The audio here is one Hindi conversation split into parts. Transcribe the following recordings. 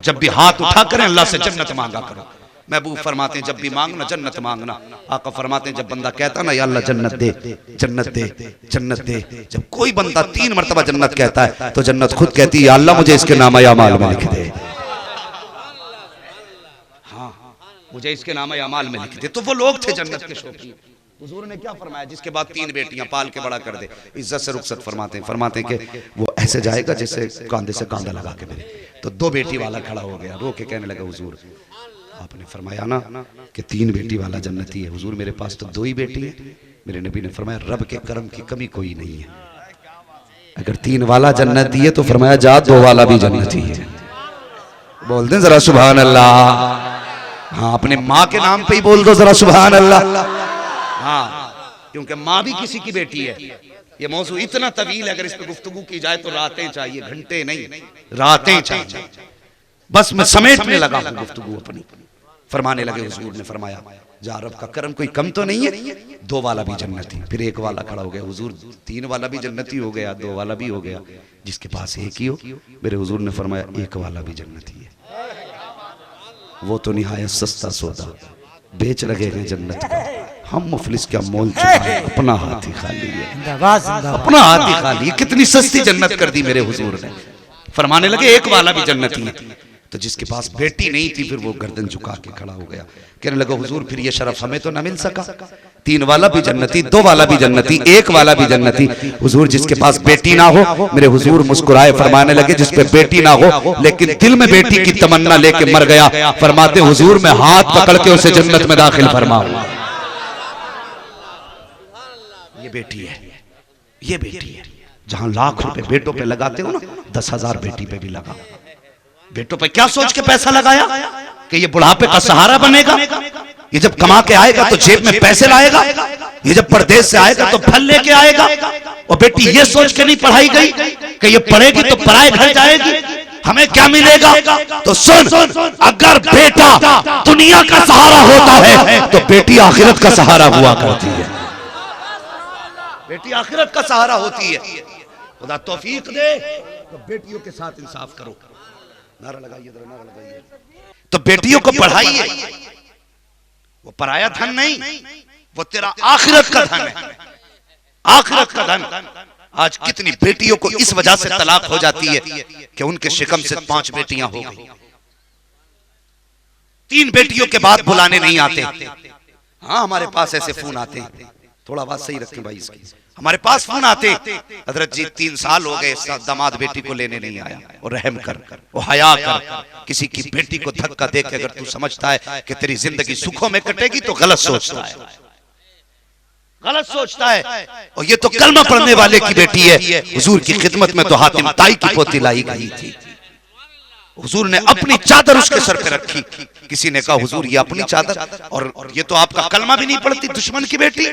जब भी हाथ उठा करें अल्लाह से जन्नत मांगा करो। महबूब फरमाते हैं जब भी मांगना जन्नत मांगना। आका फरमाते हैं जब बंदा कहता ना या अल्लाह जन्नत दे जन्नत दे जन्नत दे, जब कोई बंदा 3 मरतबा जन्नत कहता है तो जन्नत खुद कहती है या अल्लाह मुझे इसके नाम अमाल में लिख दे। हाँ मुझे इसके नाम अमाल में लिख दे। तो वो लोग थे जन्नत के शौकीन। हुजूर ने क्या फरमाया, जिसके बाद 3 बेटियां पाल के बड़ा कर दे, इज्जत से रुखसत फरमाते हैं कि वो ऐसे जाएगा जैसे कांधे से कांधा लगा के मेरे। तो 2 बेटी वाला खड़ा हो गया, रो के कहने लगा हुजूर आपने फरमाया ना कि 3 बेटी वाला जन्नती है। हुजूर मेरे पास तो 2 ही बेटी है। मेरे नबी ने फरमाया रब के करम की कमी कोई नहीं है, अगर 3 वाला जन्नती है तो फरमाया जा 2 वाला भी जन्नती है। बोल दें जरा सुभान अल्लाह। हाँ अपने माँ के नाम पे ही बोल दो जरा सुभान अल्लाह। हाँ क्योंकि माँ भी किसी की बेटी है। ये मौजू इतना तवील है, अगर इस पे गुफ्तगू की जाए तो रातें चाहिए, घंटे नहीं, रातें चाहिए। बस मैं समेटने लगा हूं गुफ्तगू अपनी। फरमाने लगे हुजूर ने फरमाया जा रब का करम कोई कम तो नहीं है, 2 वाला भी जन्नती। फिर 1 वाला खड़ा हो गया, हुजूर 3 वाला भी जन्नती हो गया, 2 वाला भी हो गया, जिसके पास 1 ही हो। मेरे हुजूर ने फरमाया 1 वाला भी जन्नती है। वो तो निहायत सस्ता सौदा बेच लगे हैं जन्नत का, हम मुफलिस क्या मोल चुकाए, अपना हाथ ही खाली है, अपना हाथ ही खाली। कितनी सस्ती जन्नत कर दी मेरे हुजूर ने। फरमाने लगे 1 वाला भी जन्नती है। तो जिसके पास बेटी नहीं थी फिर वो गर्दन झुका के खड़ा हो गया, कहने लगा हुजूर फिर ये शरफ हमें तो ना मिल सका। 3 वाला भी जन्नती, 2 वाला भी जन्नती, 1 वाला भी जन्नती। हुजूर जिसके पास बेटी ना हो, मेरे हुजूर मुस्कुराए फरमाने लगे जिस पे बेटी ना हो लेकिन दिल में बेटी की तमन्ना लेके मर गया, फरमाते हुजूर मैं हाथ पकड़ के उसे जन्नत में दाखिल फरमाऊं। ये बेटी है, ये बेटी है। जहां लाख रुपए बेटों पे लगाते हो ना, 10,000 बेटी पे भी लगा। बेटों पे क्या सोच के पैसा लगाया कि ये बुढ़ापे का सहारा बनेगा, ये जब कमा के आएगा तो जेब में पैसे लाएगा, ये जब परदेश से आएगा तो फल लेके आएगा। और बेटी ये सोच के नहीं पढ़ाई गई कि ये पढ़ेगी तो पराए घर जाएगी, हमें क्या मिलेगा। तो सुन, अगर बेटा दुनिया का सहारा होता है तो बेटी आखिरत का सहारा हुआ करती है। बेटी आखिरत का सहारा होती है। खुदा तौफीक दे तो बेटियों के साथ इंसाफ करो। नारा लगाइए, नारा लगाइए। तो बेटियों को पढ़ाइए, वो पराया धन नहीं, वो तेरा आखिरत का धन है, आखिरत का धन। आज कितनी बेटियों को इस वजह से तलाक हो जाती है कि उनके शिकम से 5 बेटियां हो गई, 3 बेटियों के बाद बुलाने नहीं आते। हाँ हमारे पास ऐसे फोन आते हैं, थोड़ा बात सही रखें भाई इसकी। हमारे पास फोन आते हजरत जी 3 साल हो गए दामाद बेटी को लेने नहीं आया। और रहम कर, वो हया कर, किसी की बेटी को धक्का देके अगर तू समझता है कि तेरी जिंदगी सुखों में कटेगी तो गलत सोचता है, गलत सोचता है। और ये तो कलमा पढ़ने वाले की बेटी है। हुजूर की खिदमत में तो हातिम ताई की पोती लाई गई थी। हुजूर ने अपनी चादर उसके सर पे रखी। किसी ने कहा हुजूर ये अपनी चादर, और ये तो आपका कलमा भी नहीं पढ़ती, दुश्मन की बेटी,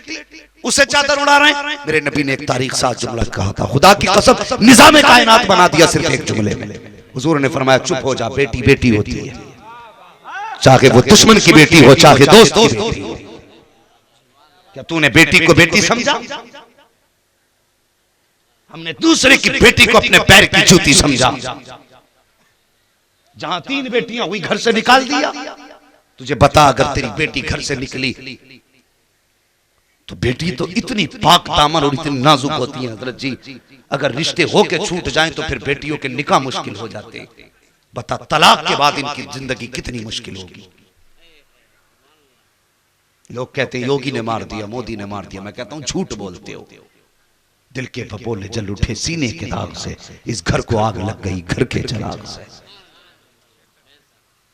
उसे चादर उड़ा रहे हैं। मेरे नबी ने एक तारीख साथ जुमला कहा था, खुदा की कसम निजाम कायनात बना दिया सिर्फ एक जुमले में। हुजूर ने फरमाया चुप हो जा, बेटी बेटी होती है, चाहे वो दुश्मन की बेटी हो चाहे दोस्त की बेटी हो। क्या तूने बेटी को बेटी समझा? हमने दूसरे की बेटी को अपने पैर की जूती समझा। जहां 3 बेटियां हुई घर से निकाल दिया। तुझे बता अगर तेरी बेटी घर से निकली तो बेटी तो इतनी पाक दामन और इतनी नाजुक होती है हजरत जी, अगर रिश्ते होके छूट जाएं तो फिर बेटियों के निकाह मुश्किल हो जाते हैं। बता तलाक के बाद इनकी जिंदगी कितनी मुश्किल होगी। लोग कहते हैं योगी ने मार दिया, मोदी ने मार दिया। मैं कहता हूं झूठ बोलते हो। दिल के भपोले जल उठे सीने के दाग से, इस घर को आग लग गई घर के चराग से।